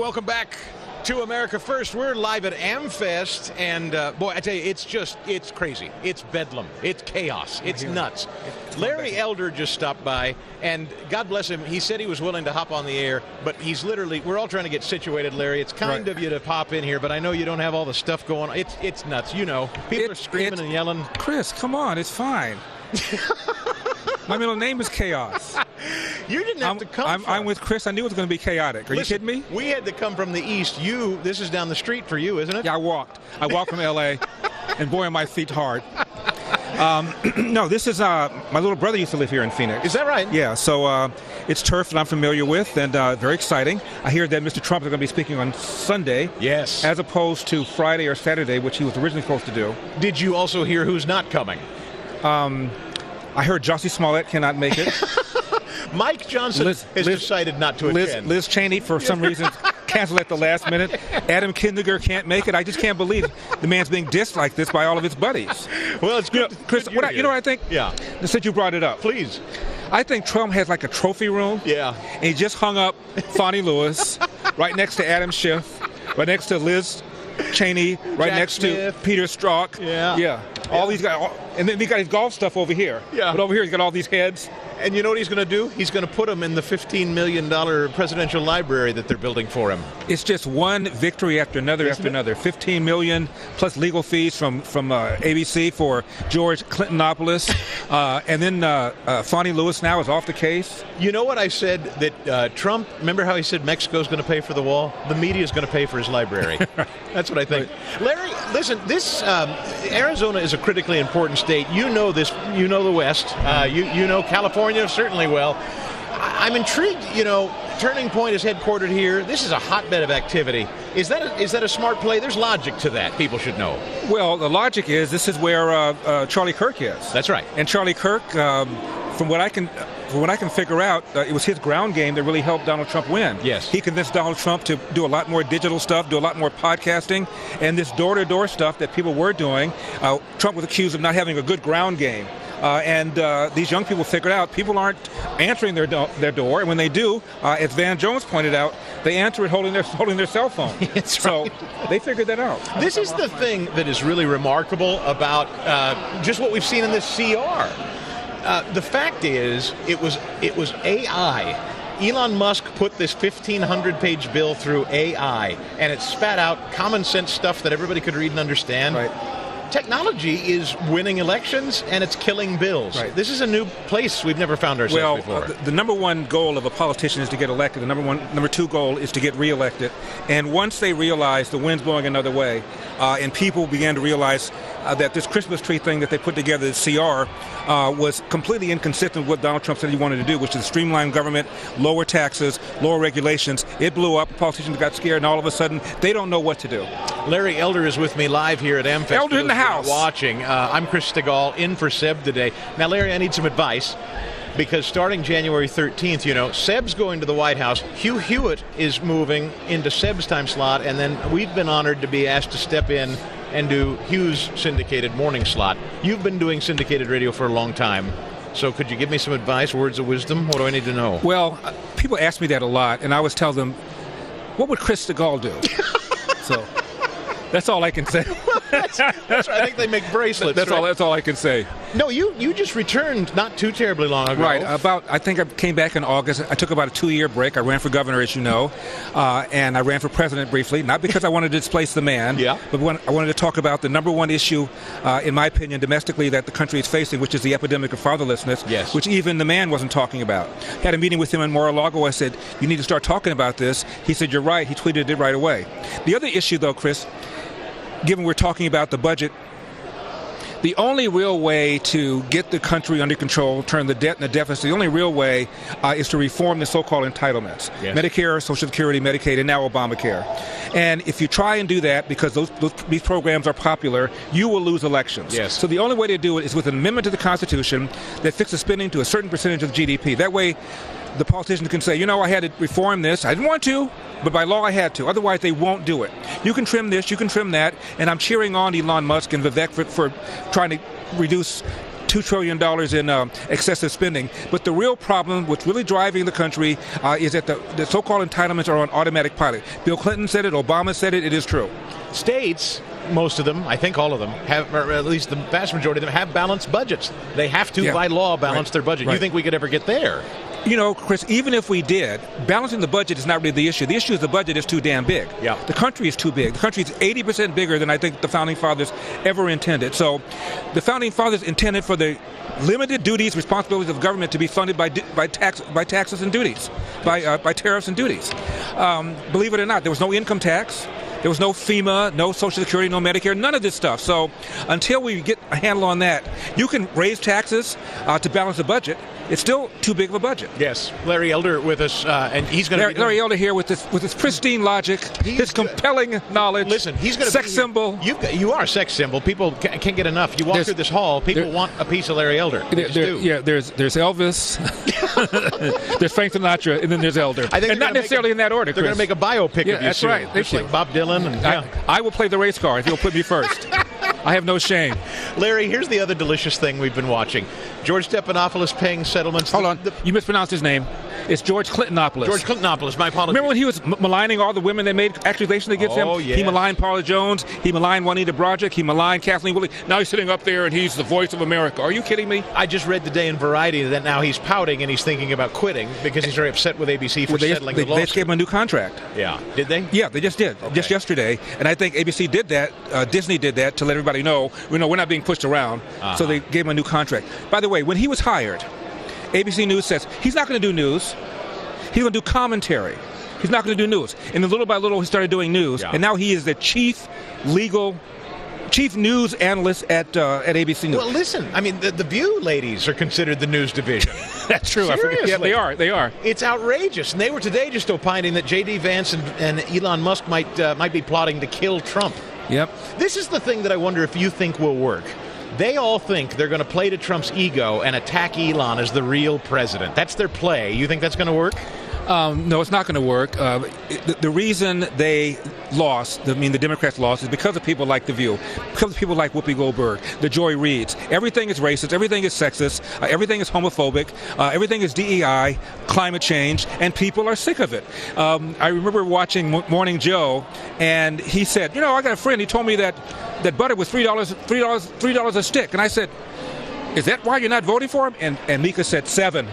welcome back to America First. We're live at AmFest, and boy, I tell you, it's crazy. It's bedlam. It's chaos. It's nuts. Larry Elder just stopped by, and God bless him, he said he was willing to hop on the air, but he's literally, we're all trying to get situated, Larry. It's kind of you to pop in here, but I know you don't have all the stuff going on. It's nuts, you know. People are screaming and yelling. Chris, come on, it's fine. My middle name is Chaos. You didn't have to come. I'm with Chris. I knew it was going to be chaotic. Are you kidding me? We had to come from the east. This is down the street for you, isn't it? Yeah, I walked from L.A., and boy, are my feet hard. No, this is my little brother used to live here in Phoenix. Is that right? Yeah, so it's turf that I'm familiar with, and very exciting. I hear that Mr. Trump is going to be speaking on Sunday. Yes. As opposed to Friday or Saturday, which he was originally supposed to do. Did you also hear who's not coming? I heard Jussie Smollett cannot make it. Mike Johnson has decided not to attend. Liz Cheney, for some reason, canceled at the last minute. Adam Kinzinger can't make it. I just can't believe the man's being dissed like this by all of his buddies. Well, it's good. Chris, you know what I think? Yeah. Since you brought it up. Please. I think Trump has like a trophy room. Yeah. And he just hung up Fonnie Lewis right next to Adam Schiff, right next to Liz Cheney, right Jack next Smith. to Peter Strzok. Yeah. All these guys. And then he got his golf stuff over here. Yeah. But over here he's got all these heads. And you know what he's going to do? He's going to put them in the $15 million presidential library that they're building for him. It's just one victory after another after another. $15 million plus legal fees from ABC for George Clintonopolis. And then Fonnie Lewis now is off the case. You know what I said? That Trump, remember how he said Mexico's going to pay for the wall? The media is going to pay for his library. That's what I think. Right. Larry, listen, this Arizona is a critically important state. You know this. You know the West. You know California certainly well. I'm intrigued. You know, Turning Point is headquartered here. This is a hotbed of activity. Is that a smart play? There's logic to that. People should know. Well, the logic is this is where Charlie Kirk is. That's right. And Charlie Kirk, from what I can figure out, it was his ground game that really helped Donald Trump win. Yes. He convinced Donald Trump to do a lot more digital stuff, do a lot more podcasting, and this door-to-door stuff that people were doing. Trump was accused of not having a good ground game. And these young people figured out people aren't answering their door, and when they do, as Van Jones pointed out, they answer it holding their cell phone. That's so right. They figured that out. This is the thing that is really remarkable about just what we've seen in this CR. The fact is, it was AI. Elon Musk put this 1,500-page bill through AI, and it spat out common sense stuff that everybody could read and understand. Right. Technology is winning elections, and it's killing bills. Right. This is a new place we've never found ourselves before. The number one goal of a politician is to get elected. The number two goal is to get reelected. And once they realize the wind's blowing another way, and people began to realize that this Christmas tree thing that they put together, the CR, was completely inconsistent with what Donald Trump said he wanted to do, which is streamline government, lower taxes, lower regulations. It blew up. Politicians got scared, and all of a sudden, they don't know what to do. Larry Elder is with me live here at AmFest. Elder in the house. Watching. I'm Chris Stigall, in for Seb today. Now, Larry, I need some advice, because starting January 13th, you know, Seb's going to the White House. Hugh Hewitt is moving into Seb's time slot, and then we've been honored to be asked to step in and do Hugh's syndicated morning slot. You've been doing syndicated radio for a long time. So could you give me some advice, words of wisdom? What do I need to know? Well, people ask me that a lot, and I always tell them, what would Chris Stigall do? So that's all I can say. That's right. I think they make bracelets. That's all I can say. No, you just returned not too terribly long ago. Right. I think I came back in August. I took about a 2-year break. I ran for governor, as you know, and I ran for president briefly, not because I wanted to displace the man, but I wanted to talk about the number one issue, in my opinion, domestically that the country is facing, which is the epidemic of fatherlessness, which even the man wasn't talking about. Had a meeting with him in Mar-a-Lago. I said, you need to start talking about this. He said, you're right. He tweeted it right away. The other issue, though, Chris, given we're talking about the budget, the only real way to get the country under control, turn the debt and the deficit, the only real way is to reform the so-called entitlements. Yes. Medicare, Social Security, Medicaid, and now Obamacare. And if you try and do that, because these programs are popular, you will lose elections. Yes. So the only way to do it is with an amendment to the Constitution that fixes spending to a certain percentage of GDP. That way, the politicians can say, you know, I had to reform this. I didn't want to, but by law I had to. Otherwise, they won't do it. You can trim this, you can trim that, and I'm cheering on Elon Musk and Vivek for trying to reduce $2 trillion in excessive spending. But the real problem, what's really driving the country, is that the so-called entitlements are on automatic pilot. Bill Clinton said it, Obama said it, it is true. States, most of them, I think all of them, have, or at least the vast majority of them, have balanced budgets. They have to, by law, balance their budget. You think we could ever get there? You know, Chris, even if we did, balancing the budget is not really the issue. The issue is the budget is too damn big. Yeah. The country is too big. The country is 80% bigger than I think the Founding Fathers ever intended. So the Founding Fathers intended for the limited duties, responsibilities of government to be funded by taxes and duties, by tariffs and duties. Believe it or not, there was no income tax. There was no FEMA, no Social Security, no Medicare, none of this stuff. So until we get a handle on that, you can raise taxes to balance the budget. It's still too big of a budget. Yes. Larry Elder with us, and he's going to be... Larry Elder here with his pristine logic, his compelling knowledge. Listen, he's going to sex symbol. You are a sex symbol. People can't get enough. You walk through this hall, people want a piece of Larry Elder. There's Elvis, there's Frank Sinatra, and then there's Elder. And not necessarily in that order, They're going to make a biopic of you that's soon. Right. Just like Bob Dylan. And, I will play the race car if you'll put me first. I have no shame. Larry, here's the other delicious thing we've been watching. George Stephanopoulos paying settlements. Hold on. You mispronounced his name. It's George Clintonopoulos. George Clintonopoulos, my apologies. Remember when he was maligning all the women that made accusations against him? Yes. He maligned Paula Jones. He maligned Juanita Broaddrick. He maligned Kathleen Willey. Now he's sitting up there and he's the voice of America. Are you kidding me? I just read today in Variety that now he's pouting and he's thinking about quitting because he's very upset with ABC for settling the lawsuit. They just gave him a new contract. Yeah. Did they? Yeah, they just did. Okay. Just yesterday. And I think ABC did that. Disney did that to let everybody know, we're not being pushed around. So they gave him a new contract. By the way, when he was hired, ABC News says he's not going to do news. He's going to do commentary. He's not going to do news. And then little by little, he started doing news. Yeah. And now he is the chief news analyst at ABC News. Well, listen, I mean, the View ladies are considered the news division. That's true. Seriously. Yeah, they are. It's outrageous. And they were today just opining that J.D. Vance and Elon Musk might be plotting to kill Trump. Yep. This is the thing that I wonder if you think will work. They all think they're going to play to Trump's ego and attack Elon as the real president. That's their play. You think that's going to work? No, it's not going to work. The reason they lost, the Democrats lost, is because of people like The View, because of people like Whoopi Goldberg, the Joy Reids. Everything is racist, everything is sexist, everything is homophobic, everything is DEI, climate change, and people are sick of it. I remember watching Morning Joe, and he said, I got a friend, he told me that butter was $3 a stick. And I said, is that why you're not voting for him? And Mika said, $7.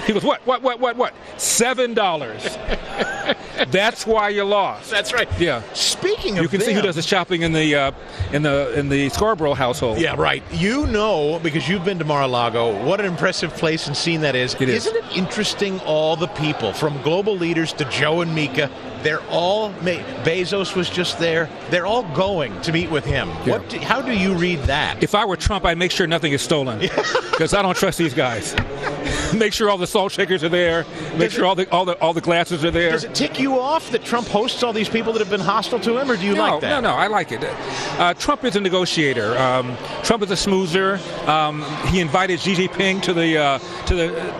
He goes, what? $7. That's why you lost. That's right. Yeah. Speaking of you can see who does the shopping in the Scarborough household. Yeah, right. Because you've been to Mar-a-Lago, what an impressive place and scene that is. Isn't it interesting, all the people, from global leaders to Joe and Mika, they're all, Bezos was just there, they're all going to meet with him. Yeah. How do you read that? If I were Trump, I'd make sure nothing is stolen, because I don't trust these guys. Make sure all the salt shakers are there. Make sure all the glasses are there. Does it tick you off that Trump hosts all these people that have been hostile to him, or do you like that? No, I like it. Trump is a negotiator. Trump is a smoozer. He invited Xi Jinping to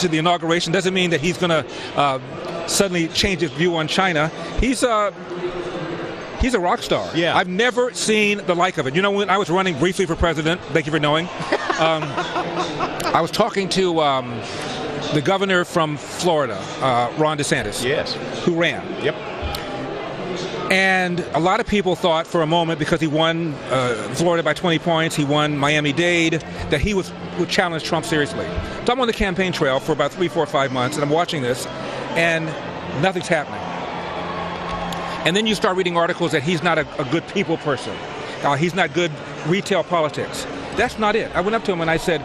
the inauguration. Doesn't mean that he's going to suddenly change his view on China. He's a rock star. Yeah. I've never seen the like of it. When I was running briefly for president, thank you for knowing, I was talking to the governor from Florida, Ron DeSantis. Yes. Who ran. Yep. And a lot of people thought for a moment, because he won Florida by 20 points, he won Miami-Dade, that he would challenge Trump seriously. So I'm on the campaign trail for about 3, 4, 5 months, and I'm watching this, and nothing's happening. And then you start reading articles that he's not a good people person. He's not good retail politics. That's not it. I went up to him and I said,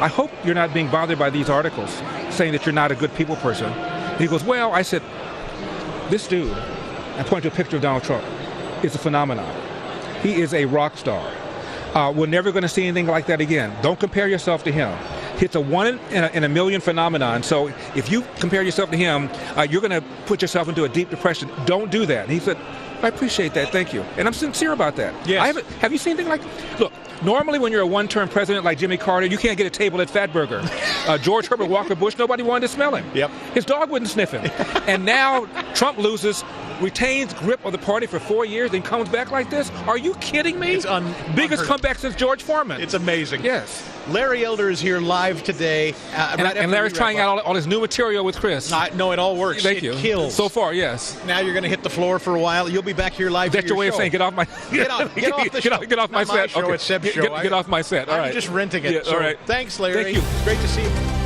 I hope you're not being bothered by these articles saying that you're not a good people person. And he goes, well, I said, this dude, I pointed to a picture of Donald Trump, is a phenomenon. He is a rock star. We're never going to see anything like that again. Don't compare yourself to him. It's a one in a million phenomenon. So if you compare yourself to him, you're going to put yourself into a deep depression. Don't do that. And he said, I appreciate that. Thank you. And I'm sincere about that. Yes. Have you seen anything like that? Look, normally when you're a one-term president like Jimmy Carter, you can't get a table at Fatburger. George Herbert Walker Bush, nobody wanted to smell him. Yep. His dog wouldn't sniff him. And now Trump loses. retains grip of the party for 4 years, then comes back like this? Are you kidding me? It's biggest comeback since George Foreman. It's amazing. Yes. Larry Elder is here live today. And Larry's trying out all his new material with Chris. No, it all works. Thank you. Kills. So far, yes. Now you're going to hit the floor for a while. You'll be back here live. That's your way of saying get off my get off the show. Get off my set. Show, okay. It's Seb's show. Get off my set. All right. I'm just renting it. Yeah, so all right. Thanks, Larry. Thank you. Great to see you.